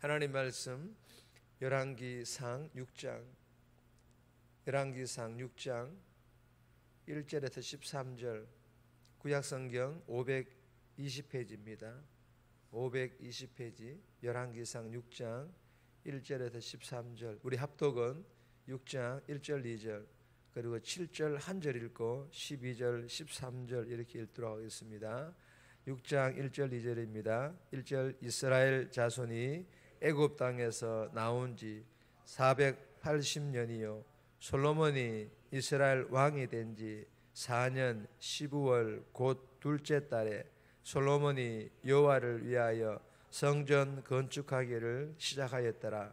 하나님 말씀 열왕기상 6장 1절에서 13절, 구약성경 520페이지입니다. 520페이지 열왕기상 6장 1절에서 13절. 우리 합독은 6장 1절 2절 그리고 7절 한 절 읽고 12절 13절 이렇게 읽도록 하겠습니다. 6장 1절 2절입니다. 1절 이스라엘 자손이 애굽 땅에서 나온 지 480년이요 솔로몬이 이스라엘 왕이 된 지 4년 12월 곧 둘째 달에 솔로몬이 여호와를 위하여 성전 건축하기를 시작하였더라.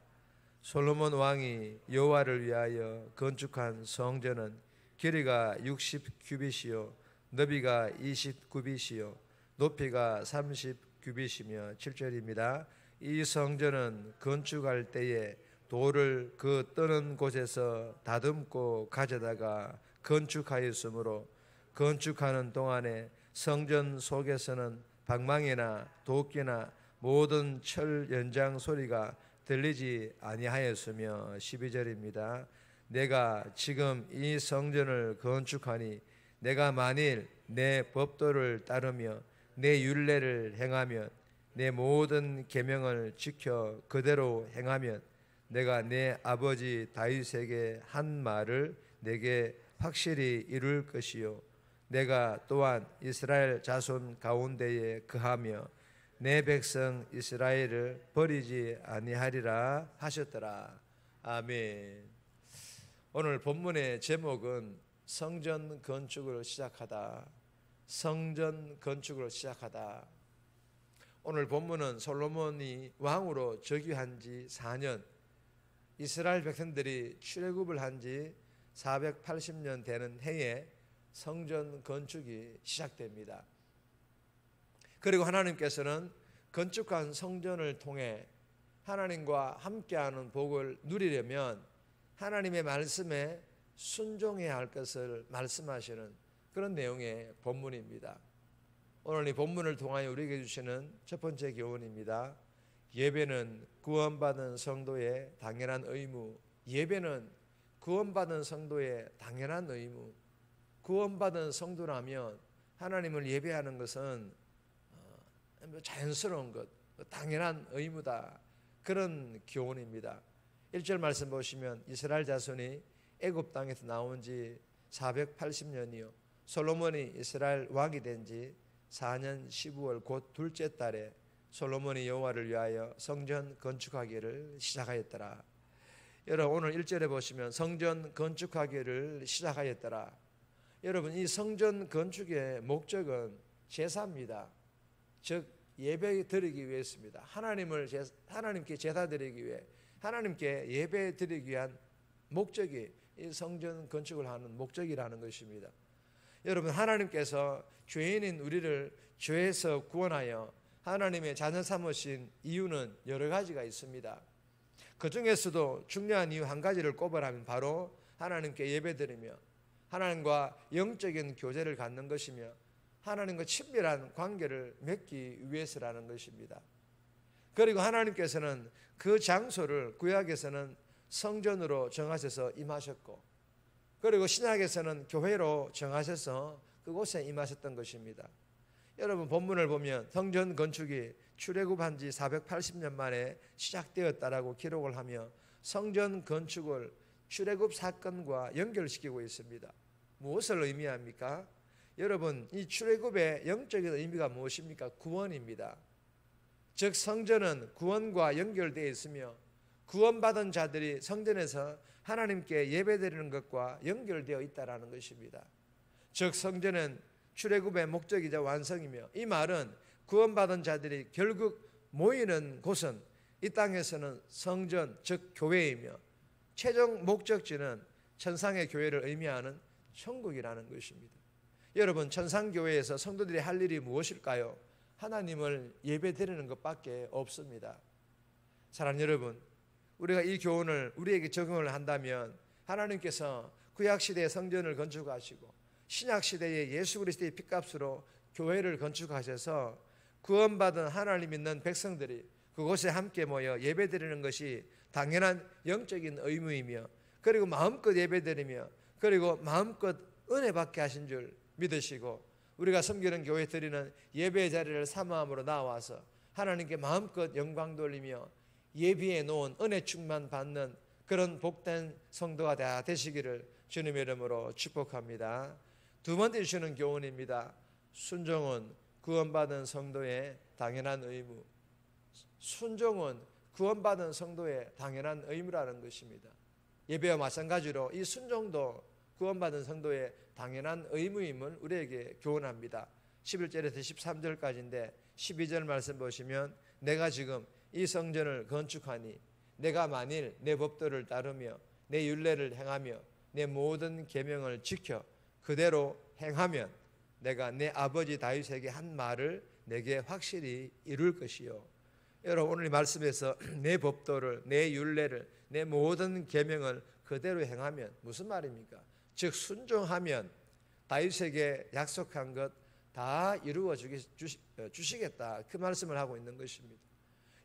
솔로몬 왕이 여호와를 위하여 건축한 성전은 길이가 60규빗이요 너비가 29규빗이요 높이가 30규빗이며 7절입니다. 이 성전은 건축할 때에 돌을 그 뜨는 곳에서 다듬고 가져다가 건축하였으므로 건축하는 동안에 성전 속에서는 방망이나 도끼나 모든 철 연장 소리가 들리지 아니하였으며 12절입니다. 내가 지금 이 성전을 건축하니 내가 만일 내 법도를 따르며 내 율례를 행하면 내 모든 계명을 지켜 그대로 행하면 내가 내 아버지 다윗에게 한 말을 내게 확실히 이룰 것이요 내가 또한 이스라엘 자손 가운데에 거하며 내 백성 이스라엘을 버리지 아니하리라 하셨더라. 아멘. 오늘 본문의 제목은 성전 건축을 시작하다. 성전 건축을 시작하다. 오늘 본문은 솔로몬이 왕으로 즉위한 지 4년, 이스라엘 백성들이 출애굽을 한 지 480년 되는 해에 성전 건축이 시작됩니다. 그리고 하나님께서는 건축한 성전을 통해 하나님과 함께하는 복을 누리려면 하나님의 말씀에 순종해야 할 것을 말씀하시는 그런 내용의 본문입니다. 오늘 이 본문을 통하여 우리에게 주시는 첫 번째 교훈입니다. 예배는 구원받은 성도의 당연한 의무. 예배는 구원받은 성도의 당연한 의무. 구원받은 성도라면 하나님을 예배하는 것은 자연스러운 것, 당연한 의무다. 그런 교훈입니다. 1절 말씀 보시면 이스라엘 자손이 애굽 땅에서 나온 지 480년이요 솔로몬이 이스라엘 왕이 된 지 4년 12월 곧 둘째 달에 솔로몬이 여호와를 위하여 성전 건축하기를 시작하였더라. 여러분 오늘 1절에 보시면 성전 건축하기를 시작하였더라. 여러분 이 성전 건축의 목적은 제사입니다. 즉 예배 드리기 위해서입니다. 하나님께 제사 드리기 위해 하나님께 예배 드리기 위한 목적이 이 성전 건축을 하는 목적이라는 것입니다. 여러분 하나님께서 죄인인 우리를 죄에서 구원하여 하나님의 자녀 삼으신 이유는 여러 가지가 있습니다. 그 중에서도 중요한 이유 한 가지를 꼽으라면 바로 하나님께 예배드리며 하나님과 영적인 교제를 갖는 것이며 하나님과 친밀한 관계를 맺기 위해서라는 것입니다. 그리고 하나님께서는 그 장소를 구약에서는 성전으로 정하셔서 임하셨고 그리고 신약에서는 교회로 정하셔서 그곳에 임하셨던 것입니다. 여러분 본문을 보면 성전 건축이 출애굽한 지 480년 만에 시작되었다라고 기록을 하며 성전 건축을 출애굽 사건과 연결시키고 있습니다. 무엇을 의미합니까? 여러분 이 출애굽의 영적인 의미가 무엇입니까? 구원입니다. 즉 성전은 구원과 연결되어 있으며 구원받은 자들이 성전에서 하나님께 예배드리는 것과 연결되어 있다는 것입니다. 즉 성전은 출애굽의 목적이자 완성이며 이 말은 구원받은 자들이 결국 모이는 곳은 이 땅에서는 성전 즉 교회이며 최종 목적지는 천상의 교회를 의미하는 천국이라는 것입니다. 여러분 천상교회에서 성도들이 할 일이 무엇일까요? 하나님을 예배드리는 것밖에 없습니다. 사랑하는 여러분 우리가 이 교훈을 우리에게 적용을 한다면 하나님께서 구약시대의 성전을 건축하시고 신약시대의 예수 그리스도의 피값으로 교회를 건축하셔서 구원받은 하나님 믿는 백성들이 그곳에 함께 모여 예배드리는 것이 당연한 영적인 의무이며, 그리고 마음껏 예배드리며, 그리고 마음껏 은혜 받게 하신 줄 믿으시고, 우리가 섬기는 교회 드리는 예배의 자리를 사모함으로 나와서 하나님께 마음껏 영광 돌리며 예비해 놓은 은혜 충만 받는 그런 복된 성도가 다 되시기를 주님의 이름으로 축복합니다. 두 번째 주시는 교훈입니다. 순종은 구원받은 성도의 당연한 의무. 순종은 구원받은 성도의 당연한 의무라는 것입니다. 예배와 마찬가지로 이 순종도 구원받은 성도의 당연한 의무임을 우리에게 교훈합니다. 11절에서 13절까지인데 12절 말씀 보시면, 내가 지금 이 성전을 건축하니 내가 만일 내 법도를 따르며 내 율례를 행하며 내 모든 계명을 지켜 그대로 행하면 내가 내 아버지 다윗에게 한 말을 내게 확실히 이룰 것이요. 여러분, 오늘 이 말씀에서 내 법도를, 내 율례를, 내 모든 계명을 그대로 행하면 무슨 말입니까? 즉 순종하면 다윗에게 약속한 것 다 이루어 주시겠다, 그 말씀을 하고 있는 것입니다.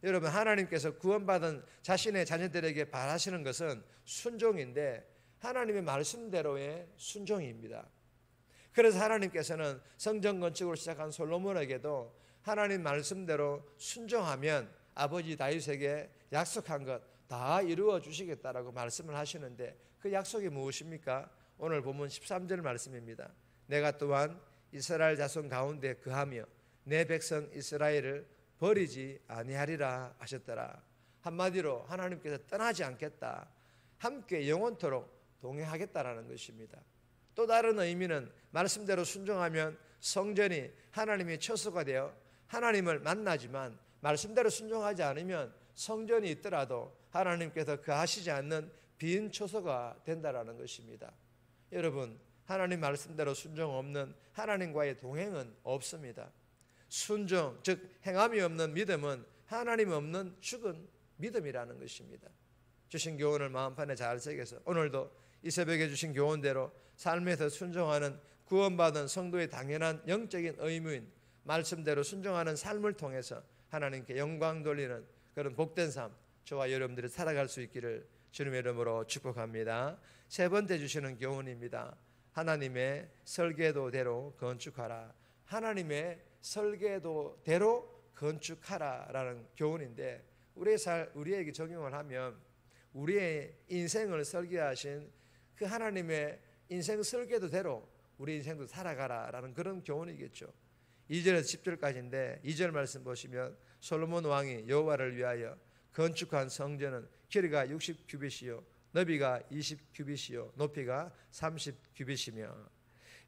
여러분, 하나님께서 구원받은 자신의 자녀들에게 바라시는 것은 순종인데 하나님의 말씀대로의 순종입니다. 그래서 하나님께서는 성전 건축을 시작한 솔로몬에게도 하나님 말씀대로 순종하면 아버지 다윗에게 약속한 것 다 이루어 주시겠다라고 말씀을 하시는데, 그 약속이 무엇입니까? 오늘 본문 13절 말씀입니다. 내가 또한 이스라엘 자손 가운데 거하며 내 백성 이스라엘을 버리지 아니하리라 하셨더라. 한마디로 하나님께서 떠나지 않겠다, 함께 영원토록 동행하겠다라는 것입니다. 또 다른 의미는 말씀대로 순종하면 성전이 하나님의 처소가 되어 하나님을 만나지만, 말씀대로 순종하지 않으면 성전이 있더라도 하나님께서 거하시지 않는 빈 처소가 된다라는 것입니다. 여러분, 하나님 말씀대로 순종 없는 하나님과의 동행은 없습니다. 순종, 즉 행함이 없는 믿음은 하나님 없는 죽은 믿음이라는 것입니다. 주신 교훈을 마음판에 잘 새겨서 오늘도 이 새벽에 주신 교훈대로 삶에서 순종하는 구원받은 성도의 당연한 영적인 의무인 말씀대로 순종하는 삶을 통해서 하나님께 영광 돌리는 그런 복된 삶, 저와 여러분들이 살아갈 수 있기를 주님의 이름으로 축복합니다. 세 번째 주시는 교훈입니다. 하나님의 설계도대로 건축하라. 하나님의 설계도대로 건축하라라는 교훈인데, 우리에게 적용을 하면 우리의 인생을 설계하신 그 하나님의 인생 설계도대로 우리 인생도 살아가라라는 그런 교훈이겠죠. 2절에서 10절까지인데 2절 말씀 보시면, 솔로몬 왕이 여호와를 위하여 건축한 성전은 길이가 60규빗이요 너비가 20규빗이요 높이가 30규빗이며.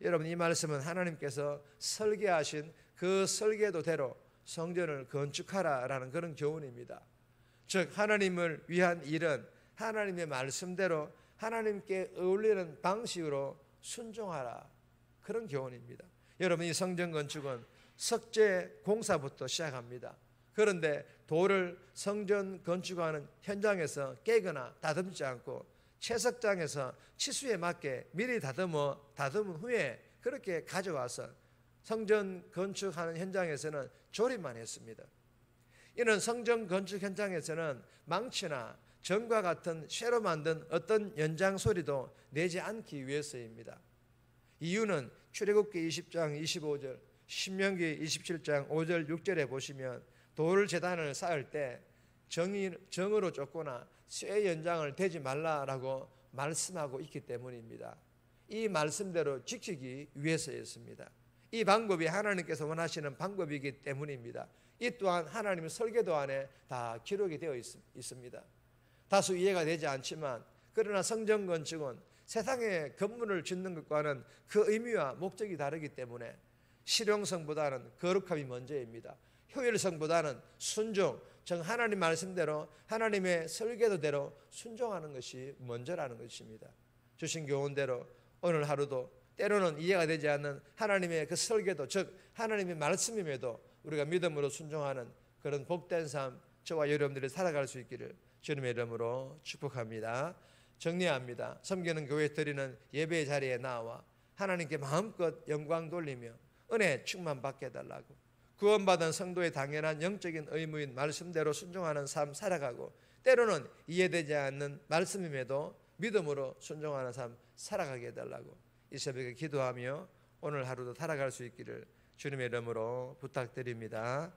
여러분, 이 말씀은 하나님께서 설계하신 그 설계도대로 성전을 건축하라라는 그런 교훈입니다. 즉 하나님을 위한 일은 하나님의 말씀대로 하나님께 어울리는 방식으로 순종하라, 그런 교훈입니다. 여러분, 이 성전 건축은 석재 공사부터 시작합니다. 그런데 돌을 성전 건축하는 현장에서 깨거나 다듬지 않고 채석장에서 치수에 맞게 미리 다듬은 후에 그렇게 가져와서 성전 건축하는 현장에서는 조립만 했습니다. 이는 성전 건축 현장에서는 망치나 전과 같은 쇠로 만든 어떤 연장 소리도 내지 않기 위해서입니다. 이유는 출애굽기 20장 25절, 신명기 27장 5절 6절에 보시면 돌 제단을 쌓을 때 정으로 쫓거나 쇠 연장을 대지 말라라고 말씀하고 있기 때문입니다. 이 말씀대로 지키기 위해서였습니다. 이 방법이 하나님께서 원하시는 방법이기 때문입니다. 이 또한 하나님의 설계도 안에 다 기록이 되어 있습니다. 다소 이해가 되지 않지만, 그러나 성전 건축은 세상의 건물을 짓는 것과는 그 의미와 목적이 다르기 때문에 실용성보다는 거룩함이 먼저입니다. 효율성보다는 순종, 즉 하나님 말씀대로 하나님의 설계도대로 순종하는 것이 먼저라는 것입니다. 주신 교훈대로 오늘 하루도 때로는 이해가 되지 않는 하나님의 그 설계도, 즉 하나님의 말씀임에도 우리가 믿음으로 순종하는 그런 복된 삶, 저와 여러분들이 살아갈 수 있기를 주님의 이름으로 축복합니다. 정리합니다. 섬기는 교회 드리는 예배의 자리에 나와 하나님께 마음껏 영광 돌리며 은혜 충만 받게 해달라고, 구원받은 성도의 당연한 영적인 의무인 말씀대로 순종하는 삶 살아가고, 때로는 이해되지 않는 말씀임에도 믿음으로 순종하는 삶 살아가게 해달라고 이 새벽에 기도하며 오늘 하루도 살아갈 수 있기를 주님의 이름으로 부탁드립니다.